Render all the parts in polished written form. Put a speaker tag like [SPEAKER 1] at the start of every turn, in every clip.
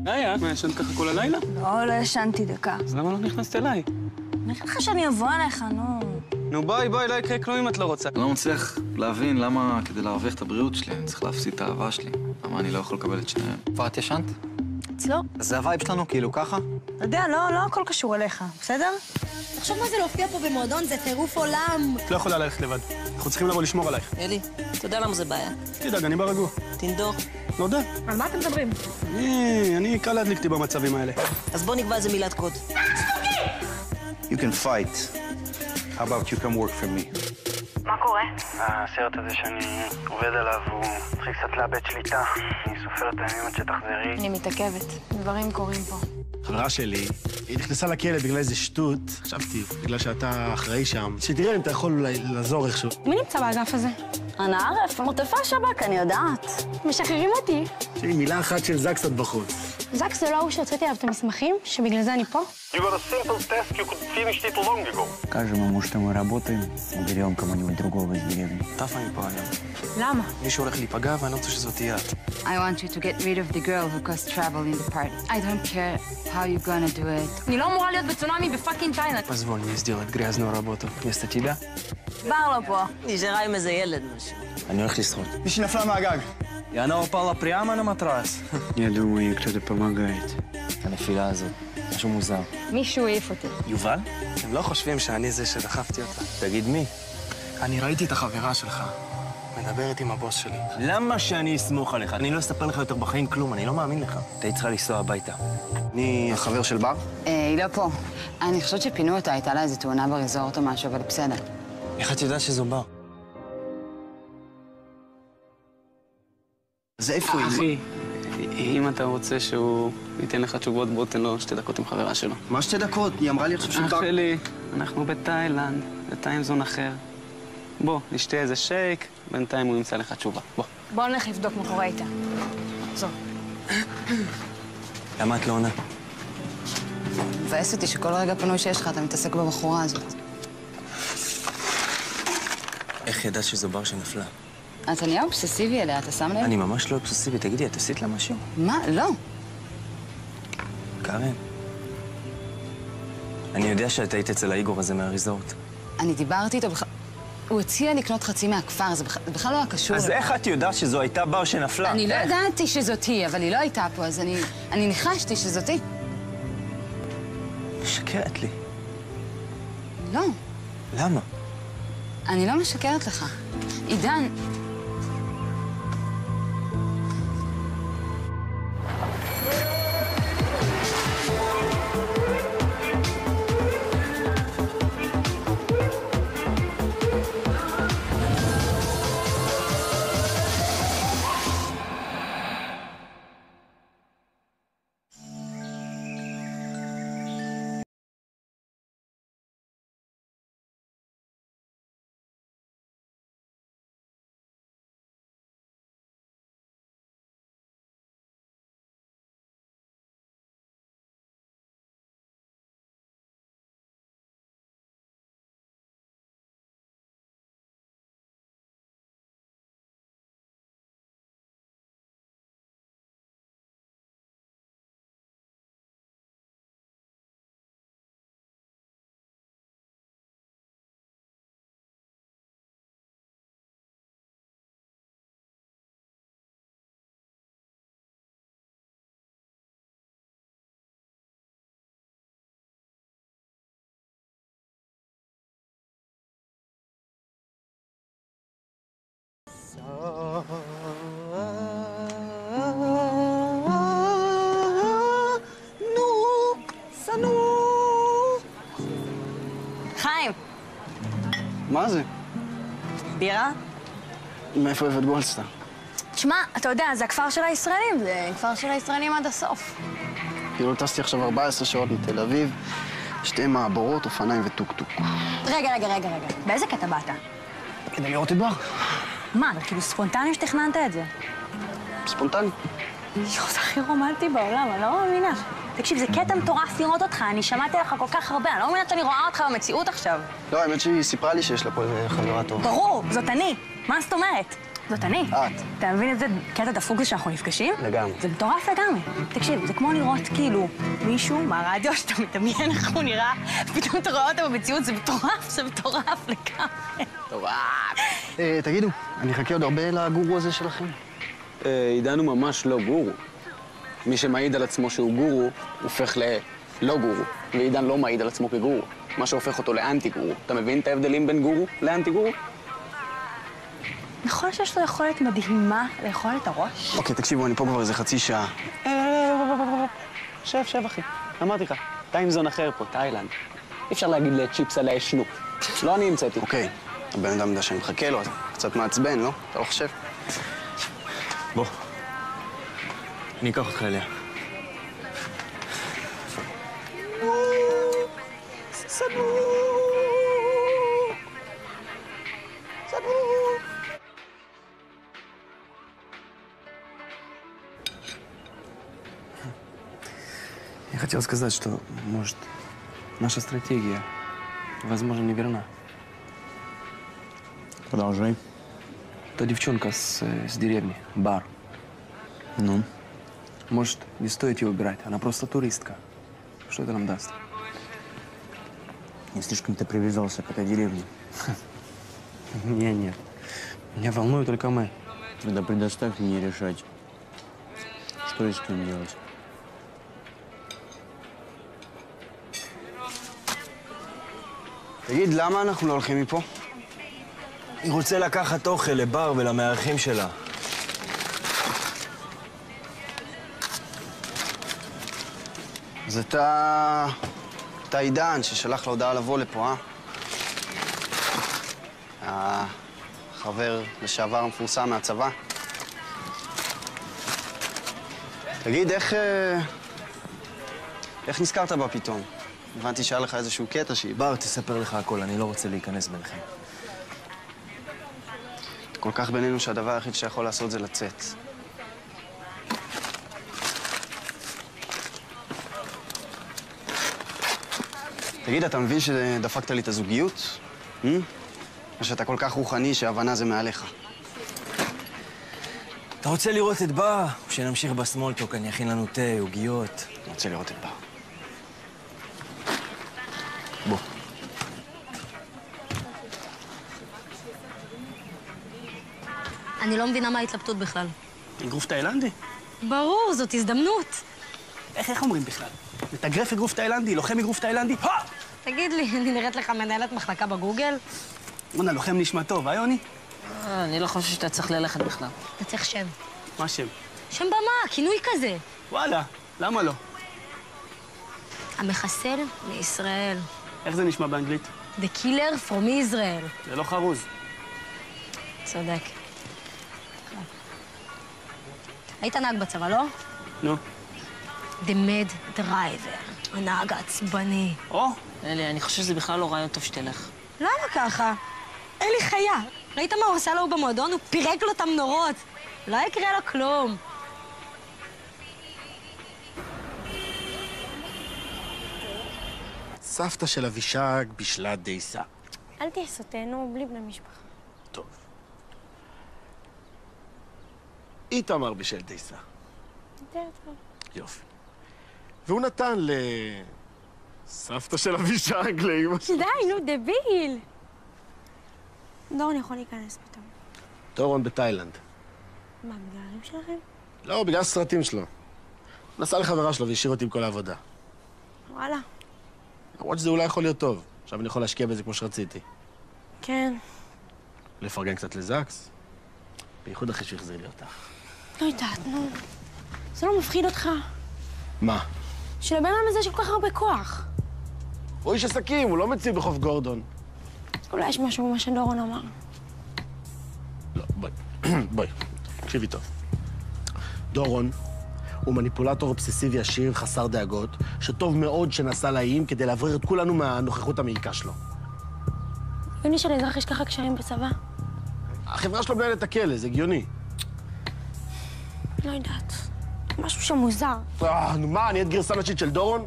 [SPEAKER 1] היה, מה, ישנת ככה כל הלילה?
[SPEAKER 2] לא ישנתי דקה.
[SPEAKER 1] אז למה לא נכנסת אליי?
[SPEAKER 2] אני חושבת לך שאני אבוא אליך, נו.
[SPEAKER 1] נו בואי, לא יקרה כלום אם את לא רוצה.
[SPEAKER 3] אני לא מצליח להבין למה כדי להרוויח את הבריאות שלי אני צריך להפסיד את האהבה שלי. למה אני לא יכול לקבל את שניהם. כבר את ישנת?
[SPEAKER 2] אצלו.
[SPEAKER 3] אז זה הווייב שלנו, כאילו ככה?
[SPEAKER 2] אתה יודע, לא הכל קשור אליך, בסדר?
[SPEAKER 4] תחשוב מה זה להופיע פה במועדון, זה טירוף עולם.
[SPEAKER 5] את לא יכולה ללכת לבד. אנחנו צריכים לבוא לשמור עלייך.
[SPEAKER 4] אלי, אתה יודע למה זה בעיה?
[SPEAKER 5] תדאג, אני ברגוע.
[SPEAKER 4] תנדור.
[SPEAKER 5] לא יודע.
[SPEAKER 2] על מה אתם מדברים?
[SPEAKER 5] אני קל להדליק אותי במצבים האלה.
[SPEAKER 4] אז בוא נקבע איזה מילת קוד.
[SPEAKER 6] You can fight. How about you come work for me?
[SPEAKER 2] מה קורה?
[SPEAKER 1] הסרט הזה שאני עובד עליו הוא מתחיל קצת לאבד שליטה. אני סופר את הימים עד שתחזרי.
[SPEAKER 2] אני מתעכבת. דברים קורים פה.
[SPEAKER 5] חברה שלי, היא נכנסה לכלא בגלל איזה שטות. חשבתי, בגלל שאתה אחראי שם, שתראה אם אתה יכול אולי לעזור איכשהו.
[SPEAKER 2] מי נמצא באגף הזה? אנא ערף, מוטפה שב"כ, אני יודעת. משחררים אותי.
[SPEAKER 5] תראי, מילה אחת של זקסת בחוץ.
[SPEAKER 2] זקס זה לא הוא שהוצאתי עליו את המסמכים, שבגלל זה אני פה?
[SPEAKER 7] You got a simple task, you could finish it long ago.
[SPEAKER 8] Скажем ему, что мы работаем, уберем кого-нибудь другого из деревни.
[SPEAKER 1] טף אני פה היום.
[SPEAKER 2] למה?
[SPEAKER 1] מישהו הולך להיפגע ואני לא רוצה שזאת תהיה את.
[SPEAKER 9] I want you to get rid of the girl who caused trouble in the party. I don't care how you're gonna do it.
[SPEAKER 2] אני לא אמורה להיות בצונאמי בפאקינג תאילנד.
[SPEAKER 1] Позволь мне сделать грязную работу вместо тебя.
[SPEAKER 2] בר לא פה.
[SPEAKER 4] נשארה עם איזה ילד משהו.
[SPEAKER 3] אני הולך לשחות.
[SPEAKER 5] מישהי נפלה מהגג.
[SPEAKER 3] И она упала прямо на матрас.
[SPEAKER 8] Я думаю, ей кто-то помогает.
[SPEAKER 3] הנפילה הזאת, משהו מוזר.
[SPEAKER 2] מישהו העיף אותי.
[SPEAKER 3] יובל?
[SPEAKER 1] הם לא חושבים שאני זה שדחפתי אותה.
[SPEAKER 3] תגיד מי?
[SPEAKER 1] אני ראיתי את החברה שלך. מדברת עם הבוס שלי.
[SPEAKER 3] למה שאני אסמוך עליך? אני לא אספר לך יותר בחיים כלום, אני לא מאמין לך. אתה צריכה לנסוע הביתה.
[SPEAKER 6] אני החבר של בר?
[SPEAKER 9] היא לא פה. אני חושבת שפינו אותה, הייתה לה איזו תאונה בריזורט או משהו, אבל בסדר.
[SPEAKER 3] איך את יודעת שזו בר?
[SPEAKER 6] אז איפה היא?
[SPEAKER 1] אחי, אם אתה רוצה שהוא ייתן לך תשובות, בוא תן לו 2 דקות עם חברה שלו.
[SPEAKER 6] מה 2 דקות? היא אמרה לי עכשיו של בר.
[SPEAKER 1] אח שלי, אנחנו בתאילנד, בטיימזון אחר. בוא, נשתה איזה שייק, בינתיים הוא ימצא לך תשובה. בוא.
[SPEAKER 2] בוא נלך לבדוק מה קורה איתה. זו.
[SPEAKER 3] למה את לא עונה?
[SPEAKER 9] מבאס אותי שכל רגע פנוי שיש לך אתה מתעסק בבחורה הזאת.
[SPEAKER 3] איך ידעת שזו בר שנפלה?
[SPEAKER 9] אתה נהיה אובססיבי אליה, אתה שם לב?
[SPEAKER 3] אני ממש לא אובססיבי. תגידי, את עשית לה משהו?
[SPEAKER 9] מה? לא.
[SPEAKER 3] קארן. אני יודע שאת היית אצל האיגור הזה מהריזורט.
[SPEAKER 9] אני דיברתי איתו בכלל... הוא הציע לקנות חצי מהכפר, זה בכלל לא היה קשור.
[SPEAKER 3] אז איך את יודעת שזו הייתה בר שנפלה?
[SPEAKER 9] אני לא ידעתי שזאת היא, אבל היא לא הייתה פה, אז אני ניחשתי שזאת היא.
[SPEAKER 3] משקרת לי.
[SPEAKER 9] לא.
[SPEAKER 3] למה?
[SPEAKER 9] אני לא משקרת לך. עידן...
[SPEAKER 2] חיים.
[SPEAKER 6] מה זה?
[SPEAKER 2] בירה?
[SPEAKER 6] מאיפה הבאת גולדסטאר?
[SPEAKER 2] תשמע, אתה יודע, זה הכפר של הישראלים, זה כפר של הישראלים עד הסוף.
[SPEAKER 6] כאילו טסתי עכשיו 14 שעות מתל אביב, 2 מעבורות, אופניים וטוק-טוק.
[SPEAKER 2] רגע. באיזה קטע באת?
[SPEAKER 6] כדי לראות את בר.
[SPEAKER 2] מה, זה כאילו ספונטני שתכננת את זה?
[SPEAKER 6] ספונטני.
[SPEAKER 2] יואו, זה הכי רומנטי בעולם, אני לא מאמינה. תקשיב, זה קטע מטורף לראות אותך, אני שמעתי לך כל כך הרבה, אני לא מאמינה שאני רואה אותך במציאות עכשיו.
[SPEAKER 6] לא, האמת שהיא סיפרה לי שיש לה פה איזה חברה טובה.
[SPEAKER 2] ברור, זאת אני. מה זאת אומרת? זאת אני.
[SPEAKER 6] את.
[SPEAKER 2] אתה מבין איזה קטע דפוק זה שאנחנו נפגשים?
[SPEAKER 6] לגמרי.
[SPEAKER 2] זה מטורף לגמרי. תקשיב, זה כמו לראות כאילו מישהו מהרדיו שאתה מדמיין איך הוא נראה, פתאום אתה רואה אותו במציאות, זה מטורף לגמרי.
[SPEAKER 6] תגידו, אני אחכה עוד הרבה לגורו הזה שלכם.
[SPEAKER 1] עידן הוא ממש לא גורו. מי שמעיד על עצמו שהוא גורו, הופך ללא גורו. ועידן לא מעיד על עצמו כגורו. מה שהופך אותו לאנטי גורו. אתה מבין את ההבדלים בין גורו לאנטי גורו?
[SPEAKER 2] נכון שיש לו יכולת מדהימה לאכול את הראש?
[SPEAKER 6] אוקיי, תקשיבו, אני פה כבר איזה חצי שעה.
[SPEAKER 1] שב, אחי. אמרתי לך, טיימזון אחר פה, תאילנד. אי אפשר להגיד לצ'יפס עליה ישנו. לא אני המצאתי.
[SPEAKER 6] אוקיי, הבן אדם יודע שאני מחכה לו, אז קצת מעצבן, לא? אתה לא חושב?
[SPEAKER 5] בוא. אני אקח אותך אליה.
[SPEAKER 10] Я хотел сказать, что, может, наша стратегия, возможно, неверна.
[SPEAKER 8] Продолжай.
[SPEAKER 10] Та девчонка с деревни, Бар.
[SPEAKER 8] Ну?
[SPEAKER 10] Может, не стоит ее убирать, она просто туристка. Что это нам даст?
[SPEAKER 8] Не слишком ты привязался к этой деревне.
[SPEAKER 10] Нет. Меня волнует только мы.
[SPEAKER 8] Тогда предоставь мне решать, что и с кем делать.
[SPEAKER 6] תגיד, למה אנחנו לא הולכים מפה?
[SPEAKER 5] היא רוצה לקחת אוכל לבר ולמארחים שלה.
[SPEAKER 6] אז אתה עידן ששלח לה הודעה לבוא לפה, החבר לשעבר המפורסם מהצבא. תגיד, איך נזכרת בה פתאום? הבנתי שהיה לך איזשהו קטע שהיא...
[SPEAKER 5] בר, תספר לך הכל, אני לא רוצה להיכנס ביניכם.
[SPEAKER 6] כל כך בינינו שהדבר היחיד שיכול לעשות זה לצאת. תגיד, אתה מבין שדפקת לי את הזוגיות? או שאתה כל כך רוחני שההבנה זה מעליך?
[SPEAKER 5] אתה רוצה לראות את בר? או שנמשיך בסמולטוק, אני אכין לנו תה, עוגיות.
[SPEAKER 6] אני רוצה לראות את בר.
[SPEAKER 5] בוא.
[SPEAKER 4] אני לא מבינה מה ההתלבטות בכלל.
[SPEAKER 5] אגרוף תאילנדי?
[SPEAKER 4] ברור, זאת הזדמנות.
[SPEAKER 5] איך אומרים בכלל? לתגרף אגרוף תאילנדי, לוחם אגרוף תאילנדי?
[SPEAKER 4] תגיד לי, אני נראית לך מנהלת מחלקה בגוגל?
[SPEAKER 5] בוא'נה, לוחם נשמע טוב, יוני?
[SPEAKER 11] אני לא חושב שאתה צריך ללכת בכלל.
[SPEAKER 4] אתה צריך שם.
[SPEAKER 5] מה השם?
[SPEAKER 4] שם במה, כינוי כזה.
[SPEAKER 5] וואלה, למה לא?
[SPEAKER 4] המחסל מישראל.
[SPEAKER 5] איך זה נשמע באנגלית?
[SPEAKER 4] The killer from Israel.
[SPEAKER 5] זה לא חרוז.
[SPEAKER 4] צודק. היית נהג בצבא, לא?
[SPEAKER 5] נו.
[SPEAKER 4] The mad driver, הנהג העצבני.
[SPEAKER 11] אלי, אני חושב שזה בכלל לא רעיון טוב שתלך.
[SPEAKER 4] למה ככה? אלי חיה. ראית מה הוא עשה לו במועדון? הוא פירק לו את המנורות. לא יקרה לו כלום.
[SPEAKER 5] סבתא של אבישג בישלה דייסה.
[SPEAKER 4] אל תהיה סוטנו בלי בני משפחה.
[SPEAKER 5] טוב. איתמר בישל דייסה.
[SPEAKER 4] יותר טוב.
[SPEAKER 5] יופי. והוא נתן סבתא של אבישג לאמא שלי.
[SPEAKER 4] די, נו, דביל. דורון יכול להיכנס פתאום.
[SPEAKER 5] דורון בתאילנד.
[SPEAKER 4] מה, בגלל ההורים שלכם?
[SPEAKER 5] לא, בגלל הסרטים שלו. נסע לחברה שלו והשאיר אותי עם כל העבודה.
[SPEAKER 4] וואלה.
[SPEAKER 5] למרות שזה אולי יכול להיות טוב. עכשיו אני יכול להשקיע בזה כמו שרציתי.
[SPEAKER 4] כן.
[SPEAKER 5] לפרגן קצת לזקס. בייחוד אחרי שהוא החזיר לי אותך.
[SPEAKER 4] לא יודעת, נו. זה לא מפחיד אותך?
[SPEAKER 5] מה?
[SPEAKER 4] שלבן אדם הזה יש כל כך הרבה כוח.
[SPEAKER 5] הוא איש עסקים, הוא לא מציב בחוף גורדון.
[SPEAKER 4] אולי יש משהו במה שדורון אמר.
[SPEAKER 5] לא, בואי. תקשיבי טוב. דורון הוא מניפולטור אובססיבי עשיר, חסר דאגות, שטוב מאוד שנסע לאיים כדי להבריר את כולנו מהנוכחות המעיקה שלו.
[SPEAKER 4] הגיוני שלאזרח יש ככה קשרים בצבא?
[SPEAKER 5] החברה שלו מנהלת הכלא, זה הגיוני.
[SPEAKER 4] לא יודעת. משהו שם מוזר.
[SPEAKER 5] נו מה, אני את גרסה נשית של דורון?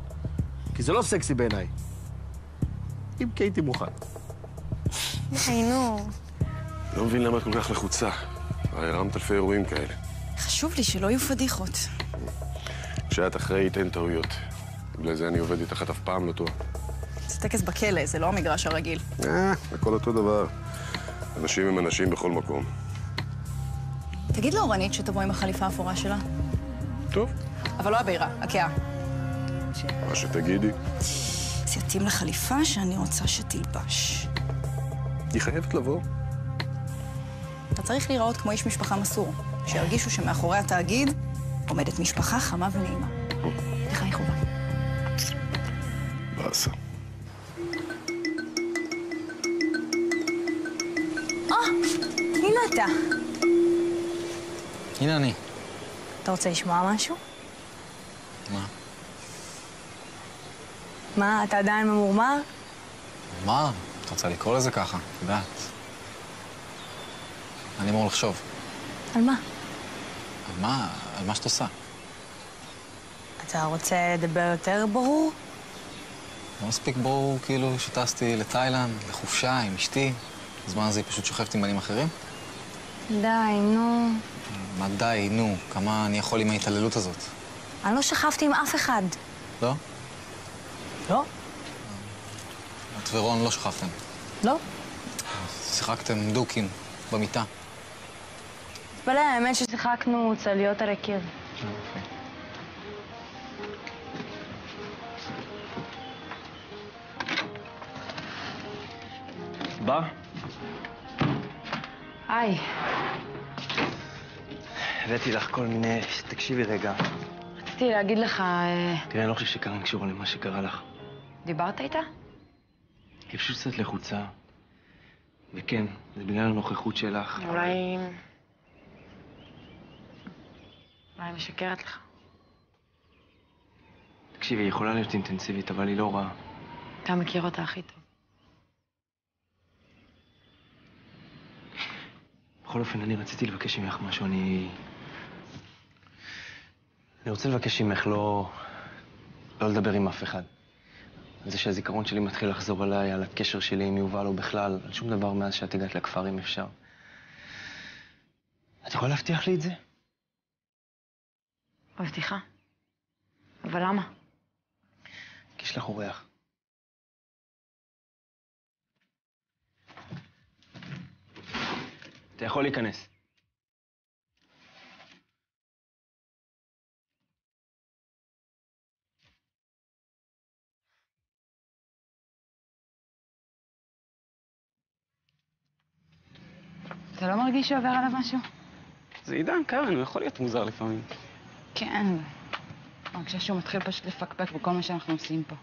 [SPEAKER 5] כי זה לא סקסי בעיניי. אם כי הייתי מוכן.
[SPEAKER 4] די, נו.
[SPEAKER 12] לא מבין למה את כל כך לחוצה. הרמת אלפי אירועים כאלה.
[SPEAKER 2] חשוב לי שלא יהיו פדיחות.
[SPEAKER 12] כשאת אחראית אין טעויות. בגלל זה אני עובד איתך, את אף פעם לא טועה.
[SPEAKER 2] זה טקס בכלא, זה לא המגרש הרגיל.
[SPEAKER 12] הכל אותו דבר. אנשים הם אנשים בכל מקום.
[SPEAKER 2] תגיד לאורנית שתבוא עם החליפה האפורה שלה.
[SPEAKER 12] טוב.
[SPEAKER 2] אבל לא הבירה, הקאה.
[SPEAKER 12] מה שתגידי.
[SPEAKER 2] זה יתאים לחליפה שאני רוצה שתלבש.
[SPEAKER 12] היא חייבת לבוא.
[SPEAKER 2] אתה צריך להיראות כמו איש משפחה מסור, שירגישו שמאחורי התאגיד עומדת משפחה חמה ונעימה. לך היא חובה.
[SPEAKER 12] באסה.
[SPEAKER 2] הנה אתה.
[SPEAKER 3] הנה אני.
[SPEAKER 2] אתה רוצה לשמוע משהו?
[SPEAKER 3] מה?
[SPEAKER 2] מה, אתה עדיין ממורמר?
[SPEAKER 3] מה? את רוצה לקרוא לזה ככה? את יודעת. אני אמור לחשוב.
[SPEAKER 2] על מה?
[SPEAKER 3] על מה? על מה שאת עושה.
[SPEAKER 2] אתה רוצה לדבר יותר ברור?
[SPEAKER 3] לא מספיק ברור כאילו שטסתי לתאילנד, לחופשה עם אשתי. בזמן הזה היא פשוט שוכבת עם בנים אחרים?
[SPEAKER 2] די, נו.
[SPEAKER 3] מה די, נו. כמה אני יכול עם ההתעללות הזאת?
[SPEAKER 2] אני לא שכבתי עם אף אחד.
[SPEAKER 3] לא?
[SPEAKER 2] לא.
[SPEAKER 3] את ורון לא שכבתם.
[SPEAKER 2] לא.
[SPEAKER 3] שיחקתם דוקים במיטה.
[SPEAKER 2] תתפלא, האמת ששיחקנו צליות על הקיר.
[SPEAKER 10] בא?
[SPEAKER 9] היי.
[SPEAKER 10] הבאתי לך כל מיני... תקשיבי רגע.
[SPEAKER 9] רציתי להגיד לך...
[SPEAKER 10] תראה, אני לא חושב שקרן קשורה למה שקרה לך.
[SPEAKER 9] דיברת איתה?
[SPEAKER 10] היא פשוט קצת לחוצה. וכן, זה בגלל הנוכחות שלך.
[SPEAKER 9] אולי משקרת לך.
[SPEAKER 10] תקשיבי, היא יכולה להיות אינטנסיבית, אבל היא לא רעה.
[SPEAKER 9] אתה מכיר אותה הכי טוב.
[SPEAKER 10] בכל אופן, אני רציתי לבקש ממך משהו, אני רוצה לבקש ממך לא לדבר עם אף אחד. על זה שהזיכרון שלי מתחיל לחזור עליי, על הקשר שלי עם יובל או בכלל, על שום דבר מאז שאת הגעת לכפר אם אפשר. את יכולה להבטיח לי את זה?
[SPEAKER 9] מבטיחה. אבל למה?
[SPEAKER 10] כי יש לך אורח. אתה יכול להיכנס.
[SPEAKER 9] אתה לא מרגיש שעובר עליו משהו?
[SPEAKER 1] זה עידן, קרן, הוא יכול להיות מוזר לפעמים.
[SPEAKER 9] כן. אני חושב שהוא מתחיל פשוט לפקפק בכל מה שאנחנו עושים פה.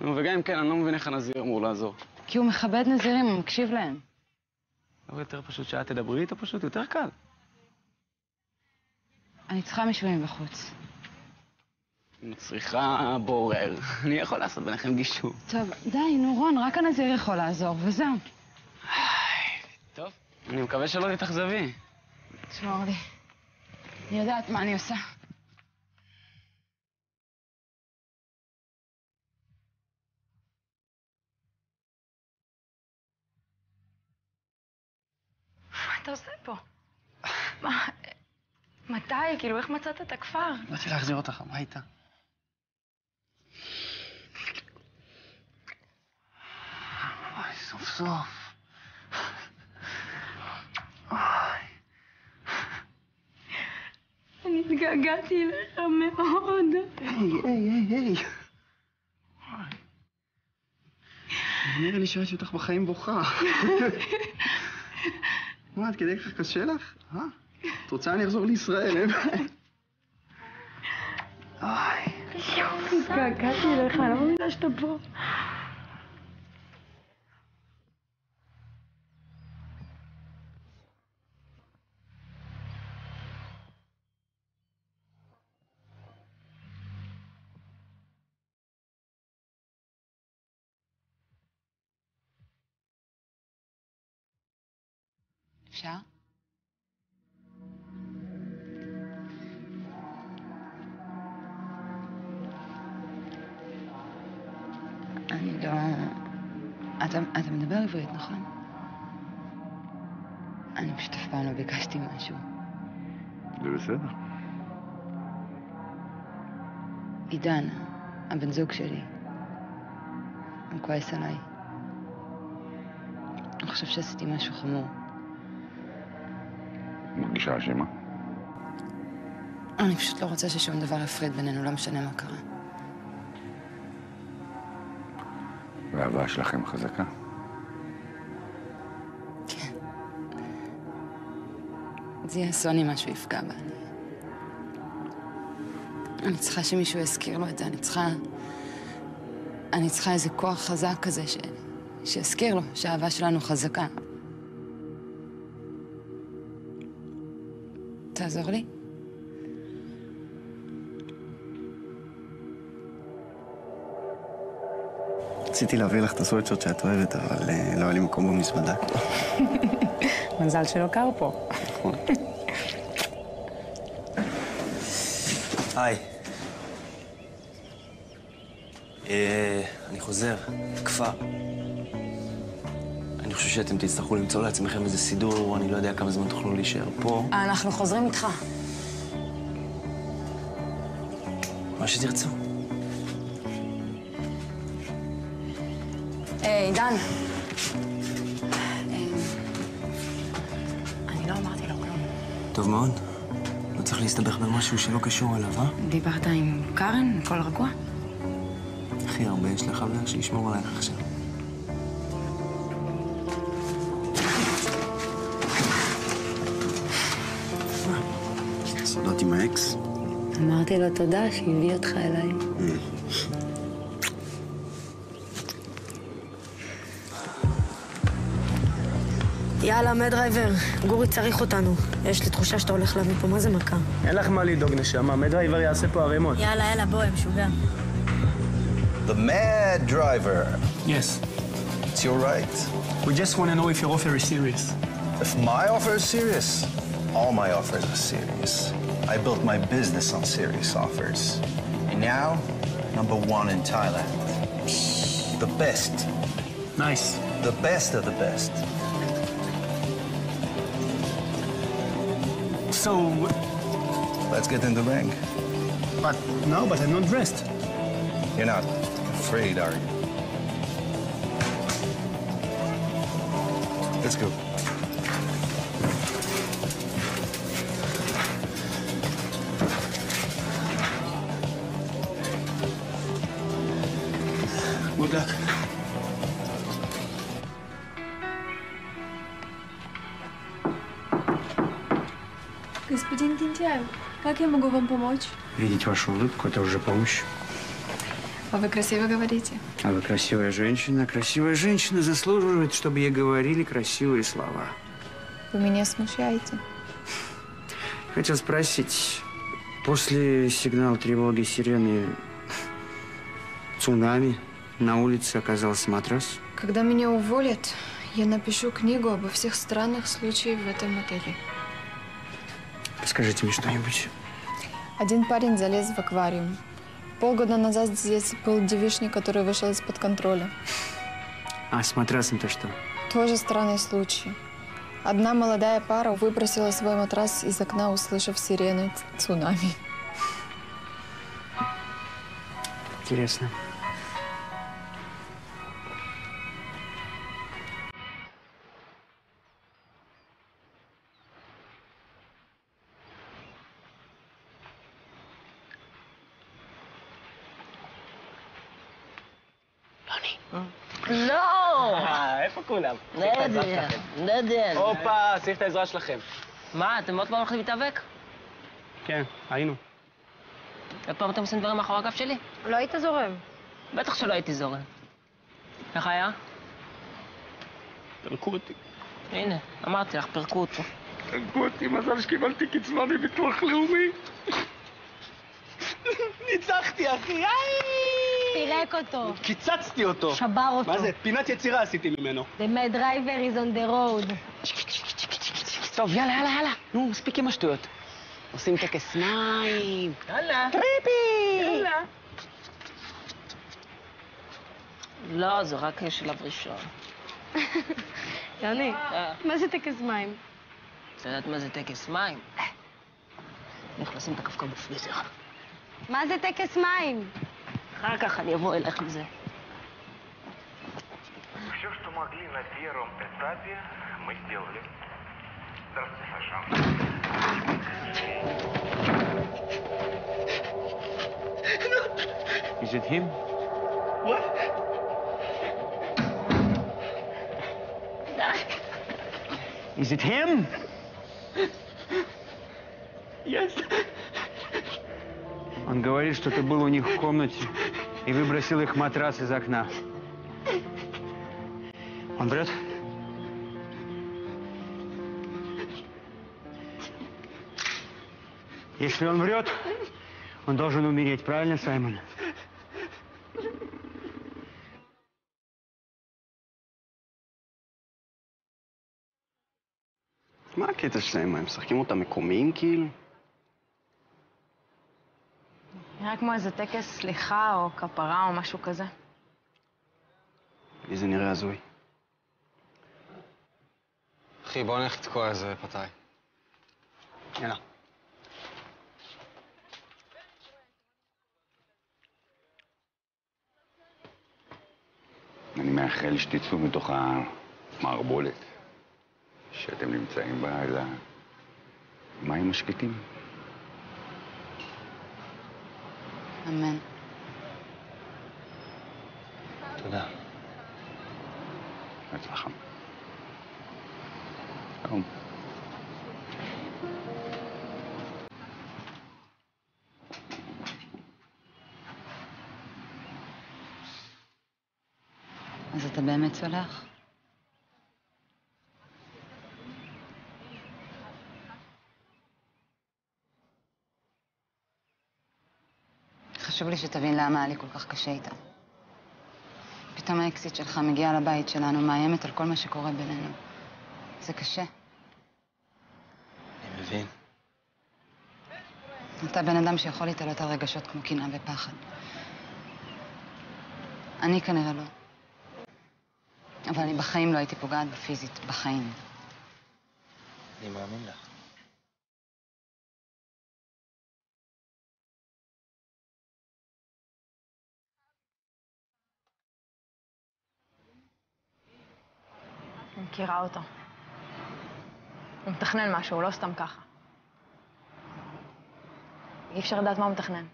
[SPEAKER 1] וגם אם כן, אני לא מבין איך הנזיר אמור לעזור.
[SPEAKER 9] כי הוא מכבד נזירים, הוא מקשיב להם.
[SPEAKER 1] אבל יותר פשוט שאת תדברי איתו פשוט, יותר קל.
[SPEAKER 9] אני צריכה מישהו מבחוץ.
[SPEAKER 1] מצריכה בורר. אני יכול לעשות ביניכם גישור.
[SPEAKER 9] טוב, די, נו רון, רק הנזיר יכול לעזור, וזהו.
[SPEAKER 1] טוב, אני מקווה שלא תתאכזבי.
[SPEAKER 9] תשמור לי. אני יודעת מה אני עושה. מה אתה עושה פה? מה? מתי? כאילו, איך מצאת את הכפר?
[SPEAKER 6] באתי להחזיר אותך, מה איתה? אוי, סוף סוף. אוי.
[SPEAKER 4] אני התגעגעתי אליך מאוד.
[SPEAKER 6] היי. נראה לי שראיתי אותך בחיים בוכה. מה, עד כדי כך קשה לך? את רוצה אני אחזור לישראל, אין בעיה. אוי.
[SPEAKER 4] התגעגעתי אליך, אני לא מאמינה שאתה פה.
[SPEAKER 9] אפשר? אני לא... אתה מדבר עברית, נכון? אני פשוט אף פעם לא ביקשתי משהו.
[SPEAKER 12] זה בסדר.
[SPEAKER 9] עידן, הבן זוג שלי, הוא כועס עליי. אני חושב שעשיתי משהו חמור.
[SPEAKER 12] מרגישה אשמה?
[SPEAKER 9] אני פשוט לא רוצה ששום דבר יפריד בינינו, לא משנה מה קרה.
[SPEAKER 12] והאהבה שלכם חזקה?
[SPEAKER 9] כן. זה יהיה אסון אם משהו יפגע בה. אני צריכה שמישהו יזכיר לו את זה, אני צריכה איזה כוח חזק כזה שיזכיר לו שהאהבה שלנו חזקה. תעזור לי?
[SPEAKER 6] רציתי להביא לך את הסוויטשרט שאת אוהבת, אבל לא היה לי מקום במזוודה.
[SPEAKER 13] מזל שלא קר פה.
[SPEAKER 6] נכון.
[SPEAKER 10] היי. אני חוזר, כפר. אני חושב שאתם תצטרכו למצוא לעצמכם איזה סידור, אני לא יודע כמה זמן תוכלו להישאר פה.
[SPEAKER 2] אנחנו חוזרים איתך.
[SPEAKER 10] מה שתרצו.
[SPEAKER 2] עידן. אני לא אמרתי לו כלום.
[SPEAKER 10] טוב מאוד. לא צריך להסתבך במשהו שלא קשור אליו, אה?
[SPEAKER 9] דיברת עם קארן? הכל רגוע?
[SPEAKER 10] הכי הרבה יש לחבר שישמור עלייך עכשיו.
[SPEAKER 6] סודות עם האקס?
[SPEAKER 9] אמרתי לו תודה שהביא אותך אליי.
[SPEAKER 4] יאללה, מדרייבר, גורי צריך אותנו. יש לי תחושה שאתה הולך להביא פה, מה זה מכה?
[SPEAKER 1] אין לך מה לדאוג, נשמה, מדרייבר יעשה פה ערימות.
[SPEAKER 4] יאללה, בוא, משוגע.
[SPEAKER 14] The Mad Driver.
[SPEAKER 1] Yes.
[SPEAKER 14] It's your right.
[SPEAKER 1] We just want to know if your offer is serious.
[SPEAKER 14] If my offer is serious, all my offers are serious. I built my business on serious offers. And now, #1 in Thailand. The best.
[SPEAKER 1] Nice.
[SPEAKER 14] The best of the best.
[SPEAKER 1] So...
[SPEAKER 14] Let's get in the ring.
[SPEAKER 1] But I'm not dressed.
[SPEAKER 14] You're not afraid, are you? Let's go.
[SPEAKER 1] Good luck.
[SPEAKER 15] Господин Тинтяев, как я могу вам помочь?
[SPEAKER 8] Видеть вашу улыбку — это уже помощь.
[SPEAKER 15] А вы красиво говорите.
[SPEAKER 8] А вы красивая женщина. Красивая женщина заслуживает, чтобы ей говорили красивые слова.
[SPEAKER 15] Вы меня смущаете.
[SPEAKER 8] Хотел спросить, после сигнала тревоги сирены цунами на улице оказался матрас?
[SPEAKER 15] Когда меня уволят, я напишу книгу обо всех странных случаях в этом отеле.
[SPEAKER 8] Расскажите мне что-нибудь.
[SPEAKER 15] Один парень залез в аквариум. Полгода назад здесь был девичник, который вышел из-под контроля.
[SPEAKER 8] А с матрасом-то что?
[SPEAKER 15] Тоже странный случай. Одна молодая пара выбросила свой матрас из окна, услышав сирены цунами.
[SPEAKER 8] Интересно.
[SPEAKER 11] לא!
[SPEAKER 1] איפה כולם?
[SPEAKER 11] נדן.
[SPEAKER 1] הופה, צריך את העזרה שלכם.
[SPEAKER 11] מה, אתם עוד פעם הולכים להתאבק?
[SPEAKER 1] כן, היינו.
[SPEAKER 11] עוד פעם אתם עושים דברים מאחורי הגב שלי?
[SPEAKER 4] לא היית זורם.
[SPEAKER 11] בטח שלא הייתי זורם. איך היה?
[SPEAKER 1] פרקו אותי.
[SPEAKER 11] הנה, אמרתי לך, פרקו אותו.
[SPEAKER 1] פרקו אותי, מזל שקיבלתי קצבה מביטוח לאומי. ניצחתי, אחי!
[SPEAKER 4] פירק אותו.
[SPEAKER 1] קיצצתי אותו.
[SPEAKER 4] שבר אותו.
[SPEAKER 1] מה זה? פינת יצירה עשיתי ממנו.
[SPEAKER 4] The mad driver is on the road.
[SPEAKER 1] טוב, יאללה. נו, מספיק עם השטויות. עושים טקס מים.
[SPEAKER 11] יאללה.
[SPEAKER 1] טריפי! יאללה.
[SPEAKER 11] לא, זה רק שלב ראשון.
[SPEAKER 4] יוני, מה זה טקס מים?
[SPEAKER 11] את יודעת מה זה טקס מים? איך לשים את הקפקא בפריזר.
[SPEAKER 4] מה זה טקס מים?
[SPEAKER 11] אחר כך אני אבוא אלייך עם זה.
[SPEAKER 7] Все, что могли на первом этапе, мы сделали. Здравствуйте, Саша.
[SPEAKER 8] Is it him?
[SPEAKER 7] What?
[SPEAKER 8] Is it him?
[SPEAKER 7] Yes.
[SPEAKER 8] Он говорит, что ты был у них в комнате и выбросил их матрас из окна. Он врет? Если он врет, он должен умереть, правильно, Саймон?
[SPEAKER 6] מה הקטע שלהם? הם משחקים אותם מקומיים כאילו?
[SPEAKER 15] נראה כמו איזה טקס סליחה או כפרה או משהו כזה.
[SPEAKER 6] לי זה נראה הזוי.
[SPEAKER 3] אחי, בוא נלך לתקוע איזה פתאי.
[SPEAKER 6] יאללה.
[SPEAKER 16] אני מאחל שתצאו מתוך המערבולת שאתם נמצאים בה אל המים השקטים.
[SPEAKER 9] אמן.
[SPEAKER 6] תודה.
[SPEAKER 16] בהצלחה. שלום.
[SPEAKER 9] אז אתה באמת סולח? חשוב לי שתבין למה היה לי כל כך קשה איתה. פתאום האקסיט שלך מגיע לבית שלנו, מאיימת על כל מה שקורה בינינו. זה קשה.
[SPEAKER 6] אני מבין.
[SPEAKER 9] אתה בן אדם שיכול להתעלות על רגשות כמו קנאה ופחד. אני כנראה לא. אבל אני בחיים לא הייתי פוגעת בפיזית, בחיים.
[SPEAKER 6] אני מאמין לך.
[SPEAKER 15] אני מכירה אותו. הוא מתכנן משהו, הוא לא סתם ככה. אי אפשר לדעת מה הוא מתכנן.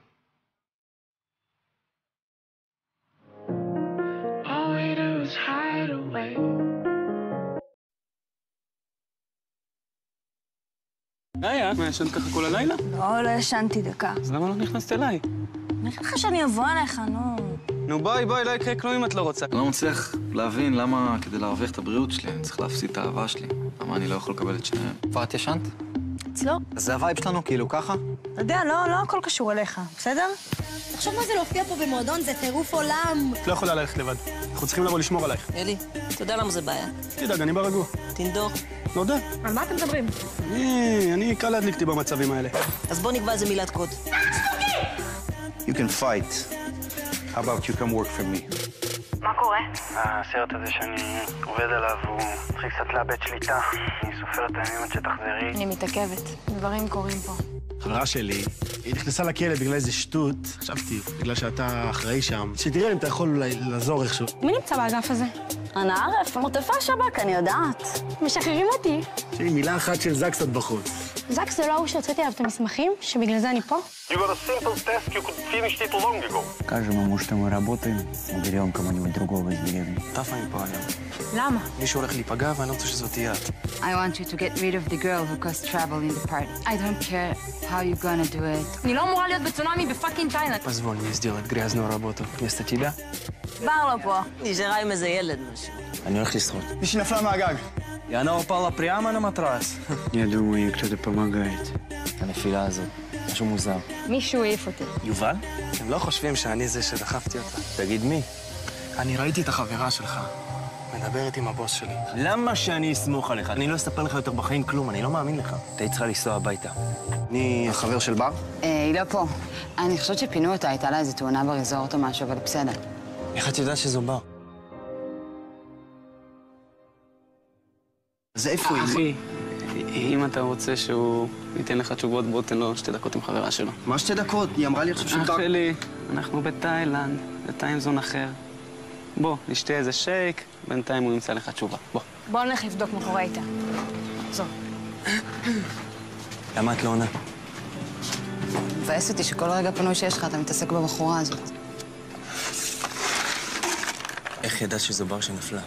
[SPEAKER 1] היה, מה, ישנת ככה כל הלילה?
[SPEAKER 2] לא ישנתי דקה.
[SPEAKER 1] אז למה לא נכנסת אליי?
[SPEAKER 2] אני אגיד לך שאני אבוא אליך, נו.
[SPEAKER 1] נו ביי, לא יקרה כלום אם את לא רוצה.
[SPEAKER 3] אני לא מצליח להבין למה כדי להרוויח את הבריאות שלי אני צריך להפסיד את האהבה שלי. למה אני לא יכול לקבל את שניהם. ואת ישנת?
[SPEAKER 2] אצלו.
[SPEAKER 3] אז זה הווייב שלנו, כאילו ככה?
[SPEAKER 2] אתה יודע, לא הכל קשור אליך, בסדר?
[SPEAKER 4] תחשוב מה זה להופיע פה במועדון, זה טירוף עולם.
[SPEAKER 5] את לא יכולה ללכת לבד. אנחנו צריכים לבוא לשמור עלייך.
[SPEAKER 11] אלי, אתה יודע למה זה בעיה?
[SPEAKER 5] תדאג, אני ברגוע.
[SPEAKER 11] תנדור.
[SPEAKER 5] נודה.
[SPEAKER 15] על מה אתם מדברים?
[SPEAKER 5] אני קל להדליק אותי במצבים האלה.
[SPEAKER 11] אז בוא נקבע איזה מילת קוד.
[SPEAKER 14] You can fight. How about you come work for me?
[SPEAKER 15] מה קורה?
[SPEAKER 6] הסרט הזה שאני עובד עליו הוא מתחיל קצת לאבד שליטה. אני סופר את הימים עד שתחזרי.
[SPEAKER 15] אני מתעכבת. דברים קורים פה.
[SPEAKER 5] חברה שלי, היא נכנסה לכלא בגלל איזה שטות. חשבתי, בגלל שאתה אחראי שם. שתראה אם אתה יכול אולי לעזור איכשהו.
[SPEAKER 4] מי נמצא באגף הזה?
[SPEAKER 2] אנא ערף, מוטפה שבק, אני יודעת.
[SPEAKER 4] משחררים אותי.
[SPEAKER 5] תראי, מילה אחת של זק קצת בחוץ.
[SPEAKER 4] זק זה לא הוא שהוצאתי עליו את המסמכים, שבגלל זה אני פה?
[SPEAKER 7] You got a simple task, you could finish it long ago.
[SPEAKER 10] Скажем ему, что мы работаем, уберем кого-нибудь другого из деревни.
[SPEAKER 1] טף אני פה היום.
[SPEAKER 15] למה?
[SPEAKER 1] מישהו הולך להיפגע ואני לא רוצה שזאת תהיה את.
[SPEAKER 9] I want you to get rid of the girl who caused trouble in the party. I don't care how you're gonna do it.
[SPEAKER 15] אני לא אמורה להיות בצונאמי בפאקינג תאילנד.
[SPEAKER 1] Позволь мне сделать грязную работу вместо тебя.
[SPEAKER 2] בר לו פה.
[SPEAKER 11] נשארה עם איזה ילד משהו.
[SPEAKER 1] אני הולך לשחות.
[SPEAKER 14] מישהי נפלה מהגג.
[SPEAKER 3] И она упала прямо на матрас.
[SPEAKER 10] Я думаю, ей кто-то помогает. הנפילה הזאת, משהו מוזר.
[SPEAKER 15] מישהו העיף אותי.
[SPEAKER 1] יובל? הם לא חושבים שאני זה שדחפתי אותה.
[SPEAKER 10] תגיד מי?
[SPEAKER 1] אני ראיתי את החברה שלך. מדברת עם הבוס שלי.
[SPEAKER 10] למה שאני אסמוך עליך? אני לא אספר לך יותר בחיים כלום, אני לא מאמין לך. אתה היית צריכה לנסוע הביתה.
[SPEAKER 6] אני החבר של בר?
[SPEAKER 9] היא לא פה. אני חושבת שפינו אותה, הייתה לה איזו תאונה בריזורט או משהו, אבל בסדר.
[SPEAKER 1] איך את יודעת שזו בר?
[SPEAKER 6] אז איפה היא?
[SPEAKER 1] אחי, אם אתה רוצה שהוא ייתן לך תשובות, בוא תן לו 2 דקות עם חברה שלו.
[SPEAKER 6] מה 2 דקות? היא אמרה לי עכשיו שהוא...
[SPEAKER 1] אח שלי, אנחנו בתאילנד, בטיימזון אחר. בוא, נשתה איזה שייק, בינתיים הוא ימצא לך תשובה. בוא.
[SPEAKER 2] בוא נלך לבדוק מה קורה איתה. זו.
[SPEAKER 10] למה את לא עונה?
[SPEAKER 9] מבאס אותי שכל רגע פנוי שיש לך אתה מתעסק בבחורה הזאת.
[SPEAKER 10] איך ידעת שזו בר שנפלה?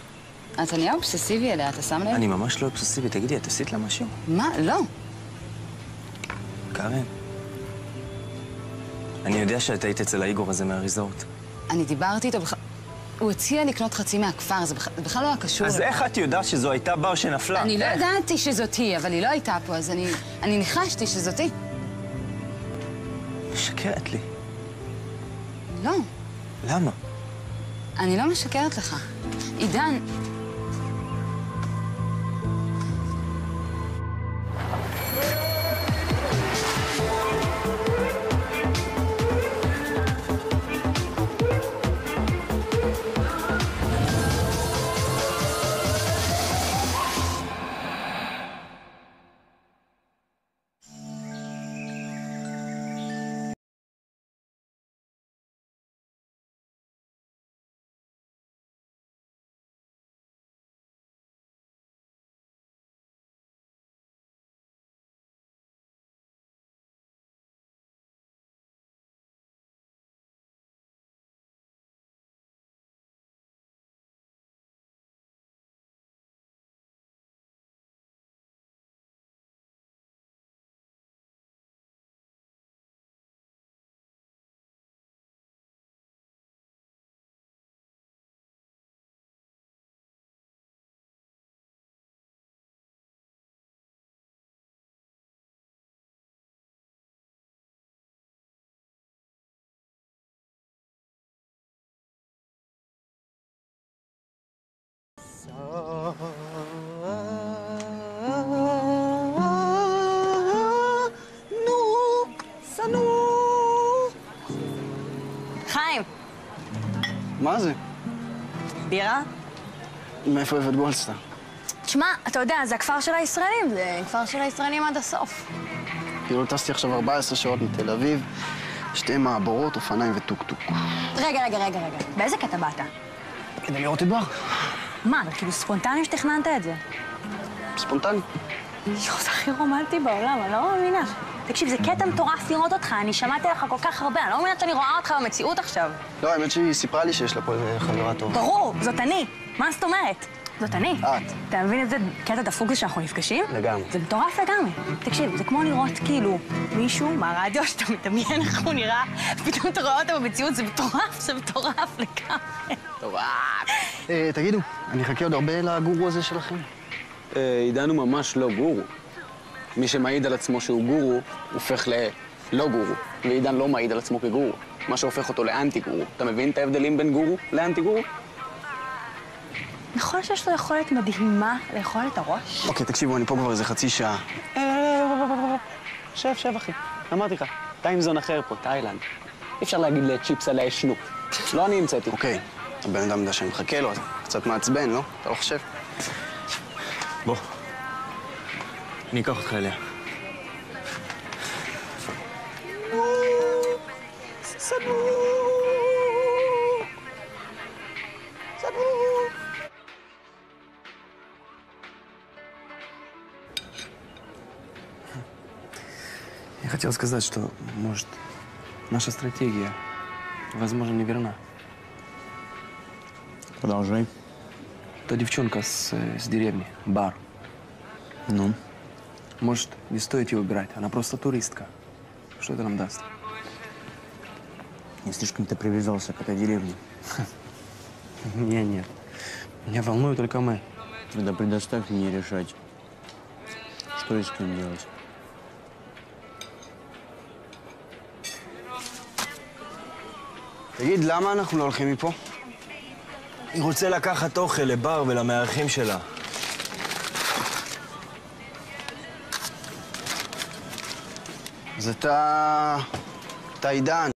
[SPEAKER 9] אתה נהיה אובססיבי אליה, אתה שם לב?
[SPEAKER 10] אני ממש לא אובססיבי. תגידי, את עשית לה משהו?
[SPEAKER 9] מה? לא.
[SPEAKER 10] קארן, אני יודע שאת היית אצל האיגור הזה מהריזורט.
[SPEAKER 9] אני דיברתי איתו בכלל... הוא הציע לקנות חצי מהכפר, זה בכלל לא היה קשור.
[SPEAKER 10] אז איך את יודעת שזו הייתה בר שנפלה?
[SPEAKER 9] אני לא ידעתי שזאת היא, אבל היא לא הייתה פה, אז אני ניחשתי שזאת היא.
[SPEAKER 10] משקרת לי.
[SPEAKER 9] לא.
[SPEAKER 10] למה?
[SPEAKER 9] אני לא משקרת לך. עידן...
[SPEAKER 2] חיים.
[SPEAKER 6] מה זה?
[SPEAKER 2] בירה?
[SPEAKER 6] מאיפה הבאת גולדסטאר?
[SPEAKER 2] תשמע, אתה יודע, זה הכפר של הישראלים, זה כפר של הישראלים עד הסוף.
[SPEAKER 6] כאילו טסתי עכשיו 14 שעות מתל אביב, 2 מעבורות, אופניים וטוק-טוק.
[SPEAKER 2] רגע. באיזה קטע באת?
[SPEAKER 6] כדי לראות את בר.
[SPEAKER 2] מה, זה כאילו ספונטני שתכננת את זה?
[SPEAKER 6] ספונטני.
[SPEAKER 2] יואו, זה הכי רומנטי בעולם, אני לא מאמינה. תקשיב, זה קטע מטורף לראות אותך, אני שמעתי לך כל כך הרבה, אני לא מאמינה שאני רואה אותך במציאות עכשיו.
[SPEAKER 6] לא, האמת שהיא סיפרה לי שיש לה פה איזה חברה טובה.
[SPEAKER 2] ברור, זאת אני. מה זאת אומרת? זאת אני.
[SPEAKER 6] את.
[SPEAKER 2] אתה מבין איזה קטע דפוק זה שאנחנו נפגשים?
[SPEAKER 6] לגמרי.
[SPEAKER 2] זה מטורף לגמרי. תקשיב, זה כמו לראות כאילו מישהו מהרדיו שאתה מדמיין איך הוא נראה, פתאום אתה רואה אותו במציאות, זה מטורף לגמרי.
[SPEAKER 6] מטורף. תגידו, אני אחכה עוד הרבה לגורו הזה שלכם.
[SPEAKER 1] עידן הוא ממש לא גורו. מי שמעיד על עצמו שהוא גורו, הופך ללא גורו. ועידן לא מעיד על עצמו כגורו. מה שהופך אותו לאנטי גורו. אתה מבין את ההבדלים בין גורו לאנטי גורו?
[SPEAKER 2] נכון שיש לו יכולת מדהימה לאכול את הראש?
[SPEAKER 6] אוקיי, תקשיבו, אני פה כבר איזה חצי שעה.
[SPEAKER 1] שב, אחי. אמרתי לך, טיימזון אחר פה, תאילנד. אי אפשר להגיד לצ'יפס עליה ישנו. לא אני המצאתי.
[SPEAKER 6] אוקיי, הבן אדם יודע שאני מחכה לו, אז קצת מעצבן, לא? אתה לא חושב?
[SPEAKER 10] בוא. אני אקח אותך אליה.
[SPEAKER 1] Я хотел сказать, что, может, наша стратегия, возможно, не верна.
[SPEAKER 10] Продолжай.
[SPEAKER 1] Та девчонка с деревни, Бар.
[SPEAKER 10] Ну?
[SPEAKER 1] Может, не стоит ее убирать? Она просто туристка. Что это нам даст?
[SPEAKER 10] Не слишком ты привязался к этой деревне.
[SPEAKER 1] Нет. Меня волнуют только мы.
[SPEAKER 10] Тогда предоставь мне решать, что и с кем делать.
[SPEAKER 6] תגיד, למה אנחנו לא הולכים מפה?
[SPEAKER 10] אני רוצה לקחת אוכל לבר ולמארחים שלה.
[SPEAKER 6] אז אתה עידן.